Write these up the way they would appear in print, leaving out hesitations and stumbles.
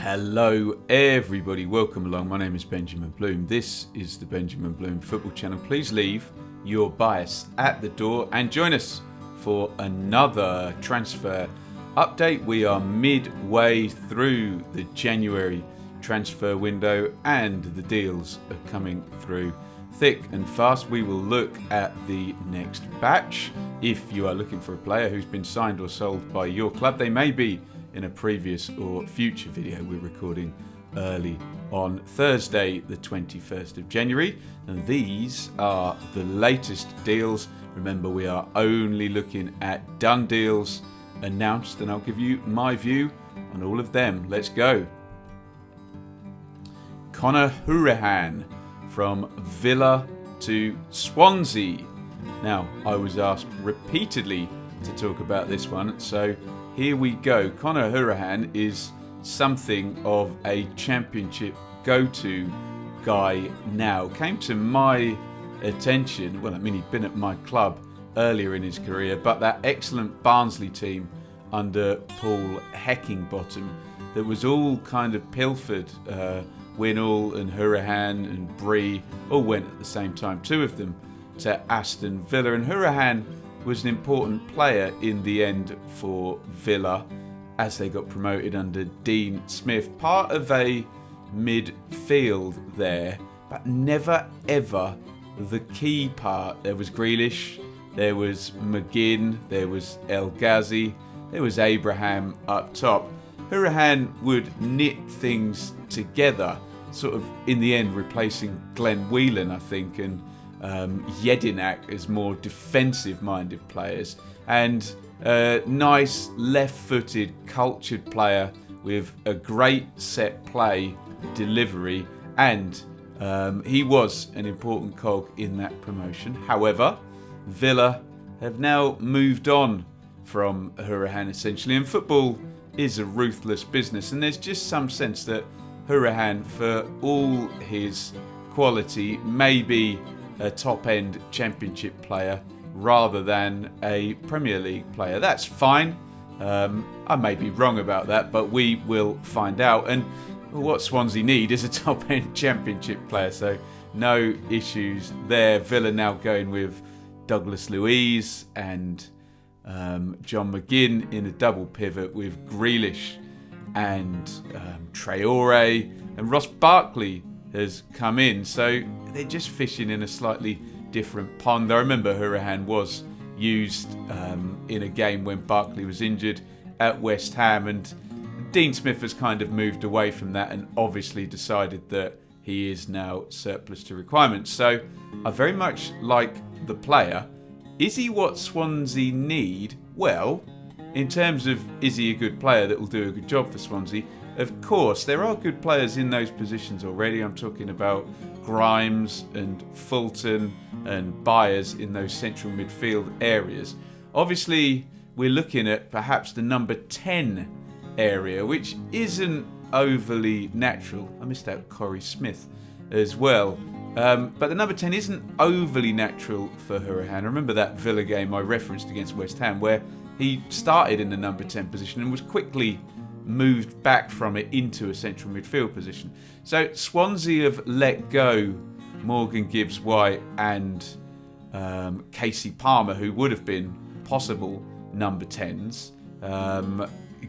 Hello everybody, welcome along. My name is Benjamin Bloom. This is the Benjamin Bloom Football Channel. Please leave your bias at the door and join us for another transfer update. We are midway through the January transfer window and the deals are coming through thick and fast. We will look at the next batch. If you are looking for a player who's been signed or sold by your club, they may be in a previous or future video. We're recording early on Thursday the 21st of January, and these are the latest deals. Remember, we are only looking at done deals announced, and I'll give you my view on all of them. Let's go. Conor Hourihane from Villa to Swansea. Now, I was asked repeatedly to talk about this one, so here we go. Conor Hourihane is something of a championship go-to guy now. Came to my attention, he'd been at my club earlier in his career, but that excellent Barnsley team under Paul Heckingbottom that was all kind of pilfered. Winnall and Hourihane and Brady all went at the same time, two of them to Aston Villa, and Hourihane was an important player in the end for Villa as they got promoted under Dean Smith. Part of a midfield there, but never ever the key part. There was Grealish, there was McGinn, there was El Ghazi, there was Abraham up top. Hourihane would knit things together, sort of in the end replacing Glenn Whelan, I think, and Jedinak as more defensive-minded players, and a nice left-footed, cultured player with a great set play delivery, and he was an important cog in that promotion. However, Villa have now moved on from Hourihane essentially, and football is a ruthless business, and there's just some sense that Hourihane, for all his quality, may be a top-end championship player rather than a Premier League player. That's fine. I may be wrong about that, but we will find out. And what Swansea need is a top-end championship player, so no issues there. Villa now going with Douglas Luiz and John McGinn in a double pivot with Grealish and Traore, and Ross Barkley has come in, so they're just fishing in a slightly different pond. I remember Hourihane was used in a game when Barkley was injured at West Ham, and Dean Smith has kind of moved away from that and obviously decided that he is now surplus to requirements. So I very much like the player. Is he what Swansea need? Well, in terms of is he a good player that will do a good job for Swansea, of course, there are good players in those positions already. I'm talking about Grimes and Fulton and Byers in those central midfield areas. Obviously, we're looking at perhaps the number 10 area, which isn't overly natural. I missed out Corey Smith as well. But the number 10 isn't overly natural for Hourihane. Remember that Villa game I referenced against West Ham where he started in the number 10 position and was quickly moved back from it into a central midfield position. So Swansea have let go Morgan Gibbs-White and Casey Palmer, who would have been possible number 10s.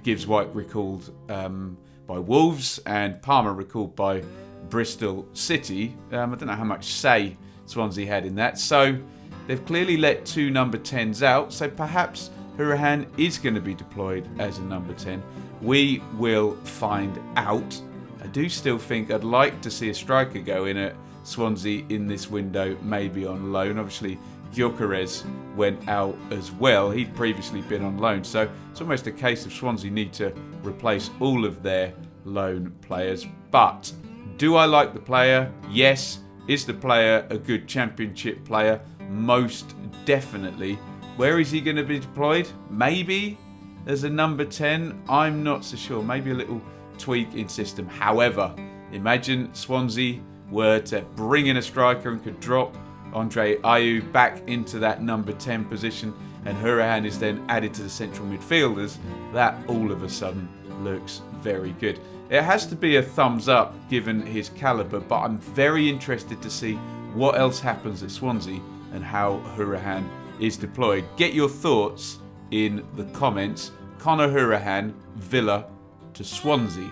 Gibbs-White recalled by Wolves and Palmer recalled by Bristol City. I don't know how much say Swansea had in that. So they've clearly let two number 10s out. So perhaps Hourihane is going to be deployed as a number 10. We will find out. I do still think I'd like to see a striker go in at Swansea in this window, maybe on loan. Obviously, Gyökeres went out as well. He'd previously been on loan. So it's almost a case of Swansea need to replace all of their loan players. But do I like the player? Yes. Is the player a good championship player? Most definitely. Where is he going to be deployed? Maybe as a number 10. I'm not so sure. Maybe a little tweak in system. However, imagine Swansea were to bring in a striker and could drop Andre Ayew back into that number 10 position, and Hourihane is then added to the central midfielders. That all of a sudden looks very good. It has to be a thumbs up given his calibre, but I'm very interested to see what else happens at Swansea and how Hourihane is deployed. Get your thoughts in the comments. Conor Hourihane, Villa to Swansea.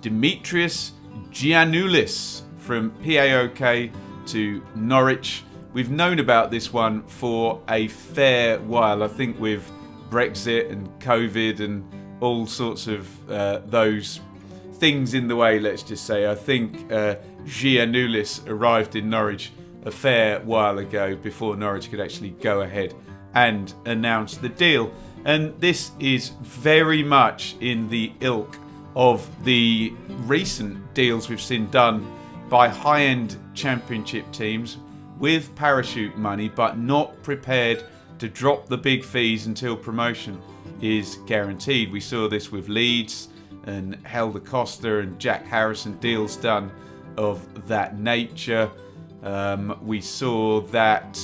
Demetrius Giannoulis from PAOK to Norwich. We've known about this one for a fair while. I think with Brexit and COVID and all sorts of those things in the way, let's just say. I think Giannoulis arrived in Norwich a fair while ago before Norwich could actually go ahead and announce the deal. And this is very much in the ilk of the recent deals we've seen done by high-end championship teams with parachute money, but not prepared to drop the big fees until promotion is guaranteed. We saw this with Leeds and Helder Costa and Jack Harrison, deals done of that nature. We saw that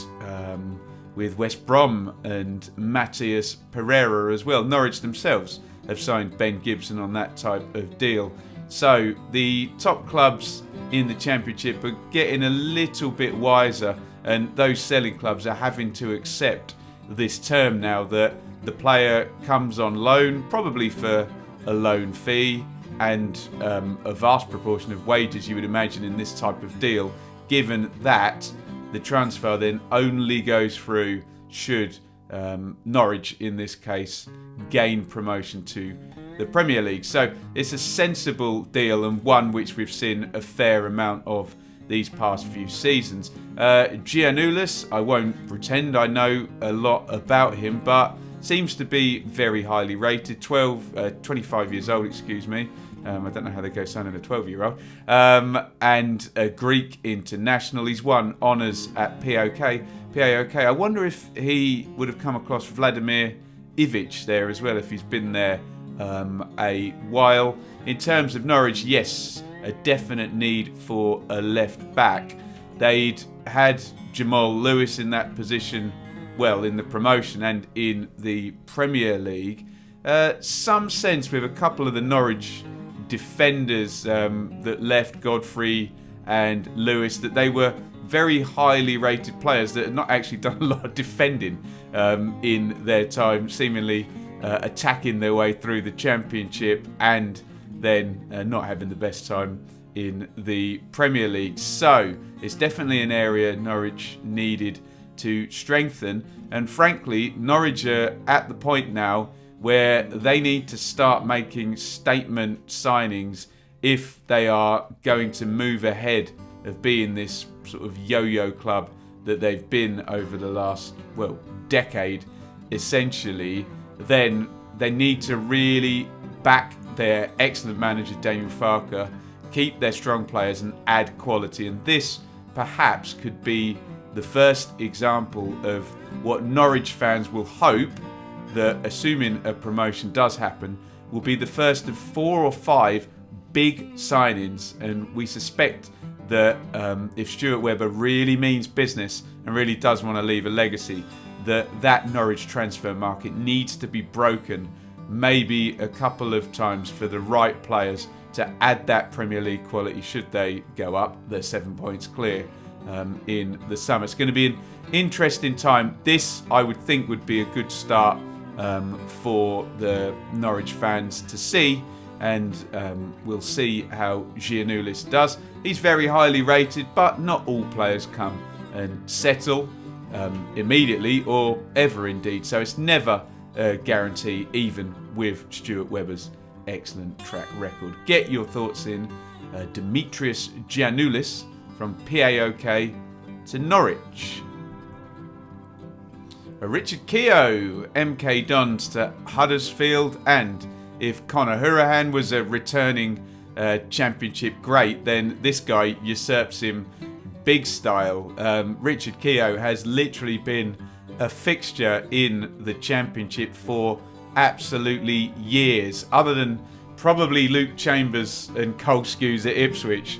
with West Brom and Matthias Pereira as well. Norwich themselves have signed Ben Gibson on that type of deal. So the top clubs in the Championship are getting a little bit wiser, and those selling clubs are having to accept this term now that the player comes on loan, probably for a loan fee and a vast proportion of wages you would imagine in this type of deal, given that the transfer then only goes through should Norwich, in this case, gain promotion to the Premier League. So it's a sensible deal, and one which we've seen a fair amount of these past few seasons. Giannoulis, I won't pretend I know a lot about him, but seems to be very highly rated. 25 years old, excuse me. I don't know how they go signing a 12-year-old. And a Greek international. He's won honours at PAOK. I wonder if he would have come across Vladimir Ivic there as well, if he's been there a while. In terms of Norwich, yes, a definite need for a left back. They'd had Jamal Lewis in that position, well, in the promotion and in the Premier League. Some sense with a couple of the Norwich defenders that left, Godfrey and Lewis, that they were very highly rated players that had not actually done a lot of defending in their time, seemingly attacking their way through the Championship and then not having the best time in the Premier League. So it's definitely an area Norwich needed to strengthen, and frankly Norwich are at the point now where they need to start making statement signings if they are going to move ahead of being this sort of yo-yo club that they've been over the last, well, decade essentially. Then they need to really back their excellent manager Daniel Farke, keep their strong players and add quality, and this perhaps could be the first example of what Norwich fans will hope that, assuming a promotion does happen, will be the first of 4 or 5 big signings. And we suspect that if Stuart Webber really means business and really does want to leave a legacy, that Norwich transfer market needs to be broken maybe a couple of times for the right players to add that Premier League quality should they go up. They're 7 points clear in the summer. It's going to be an interesting time. This, I would think, would be a good start for the Norwich fans to see, and we'll see how Giannoulis does. He's very highly rated, but not all players come and settle immediately or ever indeed, so it's never a guarantee, even with Stuart Webber's excellent track record. Get your thoughts in. Demetrius Giannoulis from PAOK to Norwich. Richard Keogh, MK Dons to Huddersfield, and if Conor Hourihane was a returning Championship great, then this guy usurps him big style. Richard Keogh has literally been a fixture in the Championship for absolutely years, other than probably Luke Chambers and Cole Skews at Ipswich,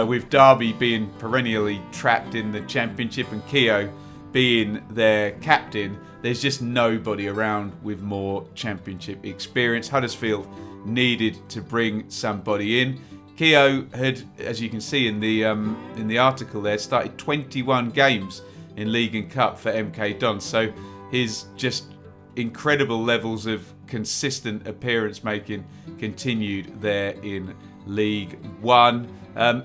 with Derby being perennially trapped in the Championship and Keogh being their captain. there's just nobody around with more Championship experience. Huddersfield needed to bring somebody in. Keogh had, as you can see in the article there, started 21 games in League and Cup for MK Dons. So his just incredible levels of consistent appearance making continued there in League One.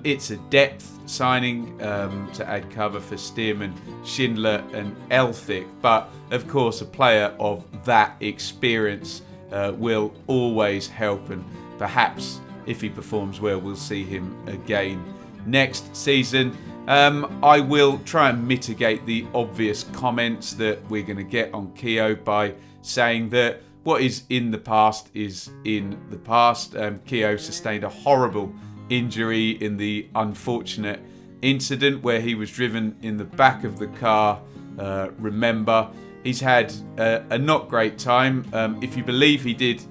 It's a depth signing to add cover for Stearman, Schindler and Elphick, but of course a player of that experience will always help, and perhaps if he performs well we'll see him again next season. I will try and mitigate the obvious comments that we're going to get on Keogh by saying that what is in the past is in the past. Keogh sustained a horrible injury in the unfortunate incident where he was driven in the back of the car. Remember, he's had a not great time. If you believe he did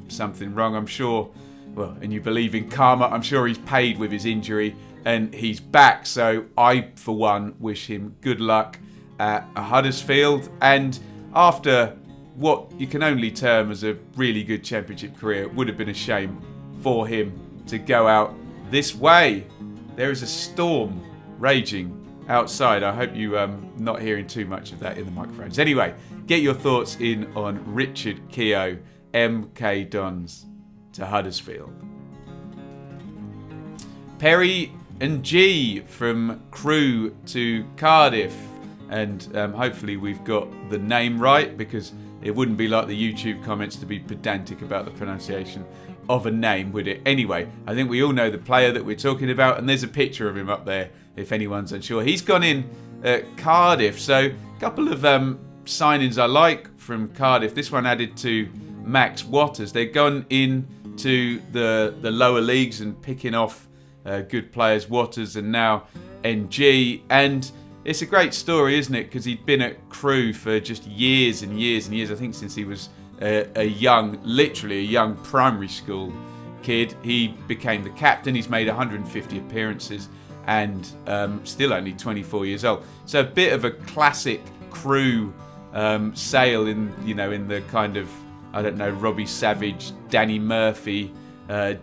something wrong, I'm sure, well, and you believe in karma, I'm sure he's paid with his injury and he's back. So I, for one, wish him good luck at Huddersfield. And after what you can only term as a really good Championship career, it would have been a shame for him to go out this way. There is a storm raging outside. I hope you not hearing too much of that in the microphones. Anyway, get your thoughts in on Richard Keogh, MK Dons to Huddersfield. Perry and G from Crewe to Cardiff, and hopefully we've got the name right, because it wouldn't be like the YouTube comments to be pedantic about the pronunciation of a name, would it? Anyway, I think we all know the player that we're talking about, and there's a picture of him up there if anyone's unsure. He's gone in at Cardiff, so a couple of signings I like from Cardiff. This one added to Max Watters. They've gone in to the lower leagues and picking off good players, Watters and now NG, and it's a great story, isn't it? Because he'd been at Crewe for just years and years and years. I think since he was literally a young primary school kid. He became the captain. He's made 150 appearances and still only 24 years old. So a bit of a classic Crewe sale in the kind of, I don't know, Robbie Savage, Danny Murphy,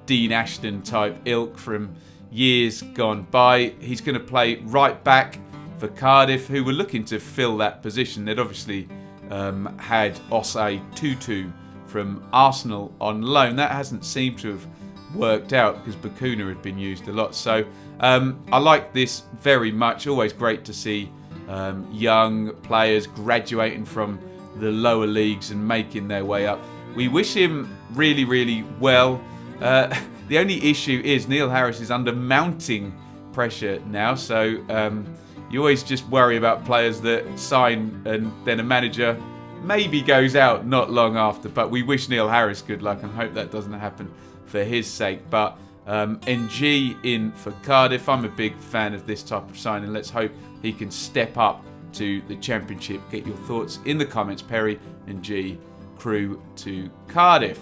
Dean Ashton type ilk from years gone by. He's going to play right back for Cardiff, who were looking to fill that position. They'd obviously had Auzathoth from Arsenal on loan. That hasn't seemed to have worked out because Bakuna had been used a lot. So I like this very much. Always great to see young players graduating from the lower leagues and making their way up. We wish him really, really well. The only issue is Neil Harris is under mounting pressure now, so you always just worry about players that sign and then a manager maybe goes out not long after. But we wish Neil Harris good luck and hope that doesn't happen for his sake. But NG in for Cardiff. I'm a big fan of this type of signing. Let's hope he can step up to the Championship. Get your thoughts in the comments. Perry and G, Crewe to Cardiff.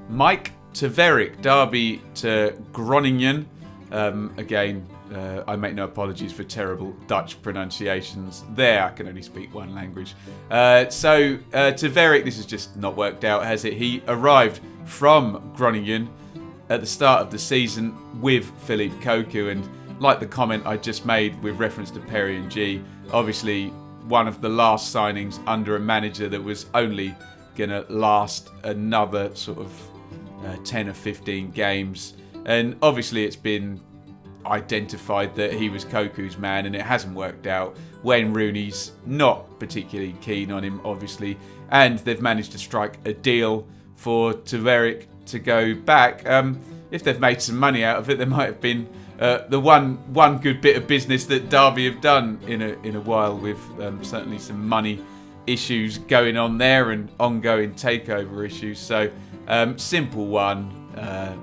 Mike to Verick, Derby to Groningen. Again, I make no apologies for terrible Dutch pronunciations there. I can only speak one language. So to Verick, this has just not worked out, has it? He arrived from Groningen at the start of the season with Philippe Cocu, and like the comment I just made with reference to Perry and G, obviously one of the last signings under a manager that was only going to last another sort of 10 or 15 games. And obviously it's been identified that he was Cocu's man, and it hasn't worked out when Rooney's not particularly keen on him, obviously. And they've managed to strike a deal for Taverick to go back. If they've made some money out of it, there might have been the one good bit of business that Derby have done in a while, with certainly some money issues going on there and ongoing takeover issues. So simple one,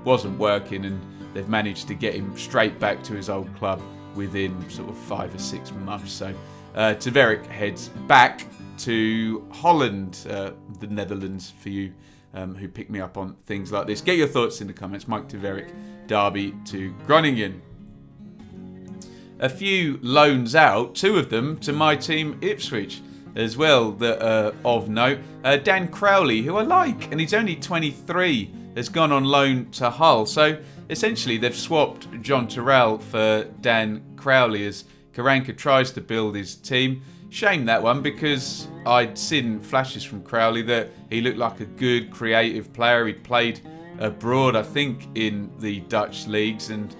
wasn't working, and they've managed to get him straight back to his old club within sort of 5 or 6 months. So Taverick heads back to Holland, the Netherlands, for you who pick me up on things like this. Get your thoughts in the comments. Mike Taverick, Derby to Groningen. a few loans out, 2 of them to my team Ipswich as well, that are of note. Dan Crowley, who I like, and he's only 23, has gone on loan to Hull. So essentially they've swapped John Terrell for Dan Crowley as Karanka tries to build his team. Shame that one, because I'd seen flashes from Crowley that he looked like a good creative player. He'd played abroad, I think, in the Dutch leagues, and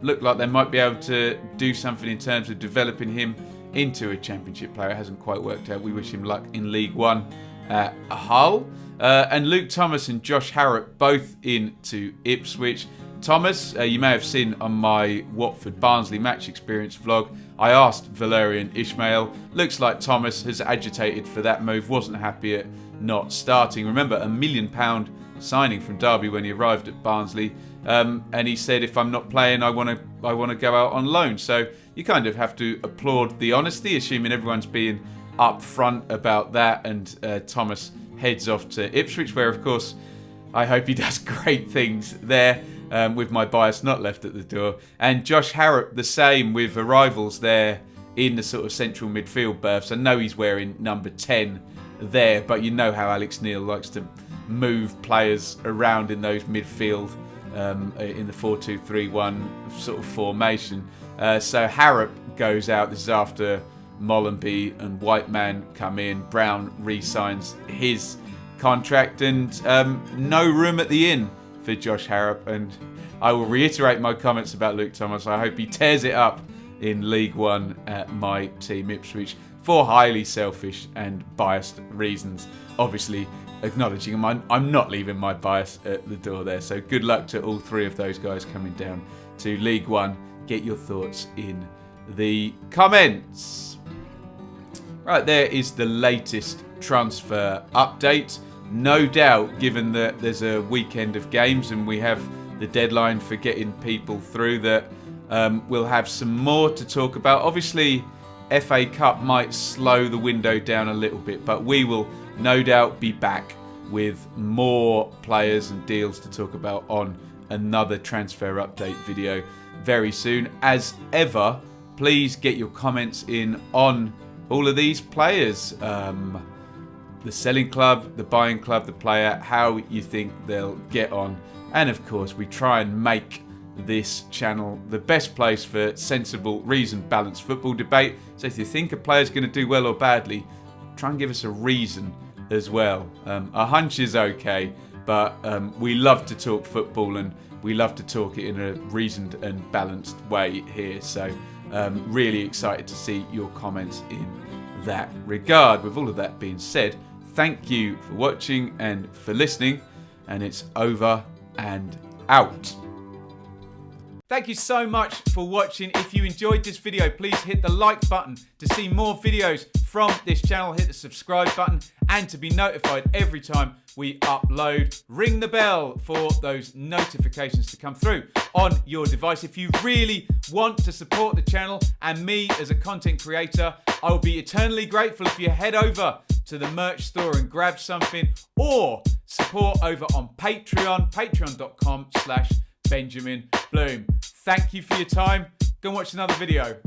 looked like they might be able to do something in terms of developing him into a championship player. It hasn't quite worked out. We wish him luck in League One at Hull. And Luke Thomas and Josh Harrop both into Ipswich. Thomas, you may have seen on my Watford-Barnsley match experience vlog, I asked Valerian Ismail. Looks like Thomas has agitated for that move, wasn't happy at not starting. Remember, £1 million signing from Derby when he arrived at Barnsley, and he said, if I'm not playing, I want to go out on loan. So you kind of have to applaud the honesty, assuming everyone's being upfront about that. And Thomas heads off to Ipswich, where of course I hope he does great things there, with my bias not left at the door. And Josh Harrop the same, with arrivals there in the sort of central midfield berths. I know he's wearing number 10 there, but you know how Alex Neil likes to move players around in those midfield, in the 4-2-3-1 sort of formation. So Harrop goes out. This is after Mollenby and Whiteman come in. Brown re-signs his contract, and no room at the inn for Josh Harrop. And I will reiterate my comments about Luke Thomas. I hope he tears it up in League One at my team Ipswich for highly selfish and biased reasons. Obviously, acknowledging I'm not leaving my bias at the door there. So good luck to all 3 of those guys coming down to League One. Get your thoughts in the comments. Right, there is the latest transfer update. No doubt, given that there's a weekend of games and we have the deadline for getting people through, that we'll have some more to talk about. Obviously, FA Cup might slow the window down a little bit, but we will no doubt be back with more players and deals to talk about on another transfer update video very soon. As ever, please get your comments in on all of these players. The selling club, the buying club, the player, how you think they'll get on. And of course, we try and make this channel the best place for sensible, reasoned, balanced football debate. So if you think a player's going to do well or badly, try and give us a reason as well. A hunch is okay, but we love to talk football, and we love to talk it in a reasoned and balanced way here. So really excited to see your comments in that regard. With all of that being said, thank you for watching and for listening, and it's over and out. Thank you so much for watching. If you enjoyed this video, please hit the like button to see more videos from this channel. Hit the subscribe button, and to be notified every time we upload, ring the bell for those notifications to come through on your device. If you really want to support the channel and me as a content creator, I will be eternally grateful if you head over to the merch store and grab something, or support over on Patreon, patreon.com/Benjamin Bloom. Thank you for your time. Go and watch another video.